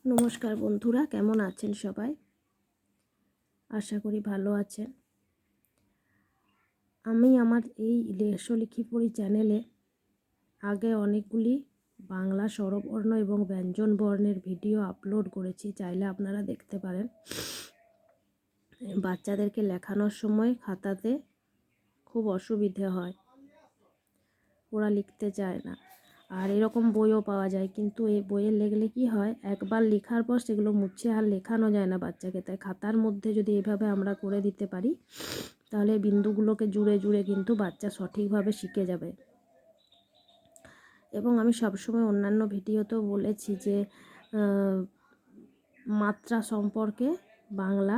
নমস্কার বন্ধুরা, কেমন আছেন সবাই? আশা করি ভালো আছেন। আমি আমার এই লেখি পড়ি চ্যানেলে আগে অনেকগুলি বাংলা স্বরবর্ণ এবং ব্যঞ্জন বর্ণের ভিডিও আপলোড করেছি, চাইলে আপনারা দেখতে পারেন। বাচ্চাদেরকে লেখানোর সময় খাতাতে খুব অসুবিধে হয়, ওরা লিখতে চায় না। আর এরকম বইও পাওয়া যায়, কিন্তু এই বইয়ে লিখলে কি হয়, একবার লেখার পর সেগুলো মুছে আর লেখানো যায় না বাচ্চাকে। তাই খাতার মধ্যে যদি এভাবে আমরা করে দিতে পারি, তাহলে বিন্দুগুলোকে জুড়ে জুড়ে কিন্তু বাচ্চা সঠিকভাবে শিখে যাবে। এবং আমি সবসময় অন্যান্য ভিডিওতেও বলেছি যে মাত্রা সম্পর্কে, বাংলা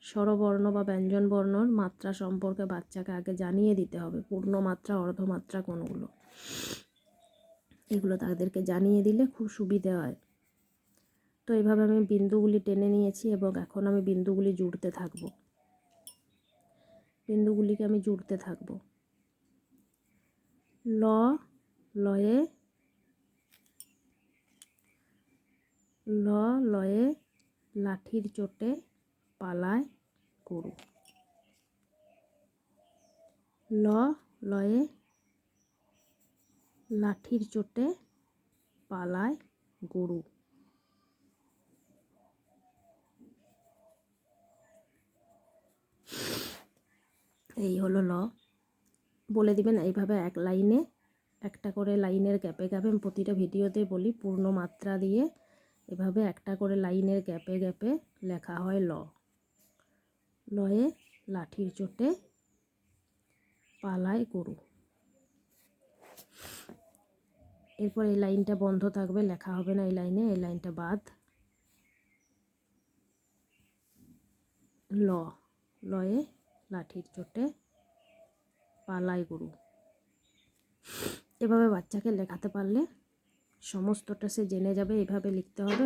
স্বরবর্ণ বা ব্যঞ্জনবর্ণর মাত্রা সম্পর্কে বাচ্চাকে আগে জানিয়ে দিতে হবে। পূর্ণমাত্রা, অর্ধমাত্রা কোনগুলো, এগুলো তাদেরকে জানিয়ে দিলে খুব সুবিধে হয়। তো এইভাবে আমি বিন্দুগুলি টেনে নিয়েছি এবং এখন আমি বিন্দুগুলি জুড়তে থাকবো। বিন্দুগুলিকে আমি জুড়তে থাকবো। ল লয়ে ল লয়ে লাঠির চোটে পালায় গরু। ল লয়ে লাঠির চোটে পালায় গরু। এই হলো ল। বলে দিবেন এইভাবে এক লাইনে, একটা করে লাইনের গ্যাপে গ্যাপে, আমি প্রতিটা ভিডিওতে বলি পূর্ণ মাত্রা দিয়ে এভাবে একটা করে লাইনের গ্যাপে গ্যাপে লেখা হয় ল। লয়ে লাঠির চোটে পালায় গরু। এরপর এই লাইনটা বন্ধ থাকবে, লেখা হবে না এই লাইনে, এই লাইনটা বাদ। ল লয়ে লাঠির চোটে পালায় গরু। এভাবে বাচ্চাকে লেখাতে পারলে সমস্তটা সে জেনে যাবে, এভাবে লিখতে হবে।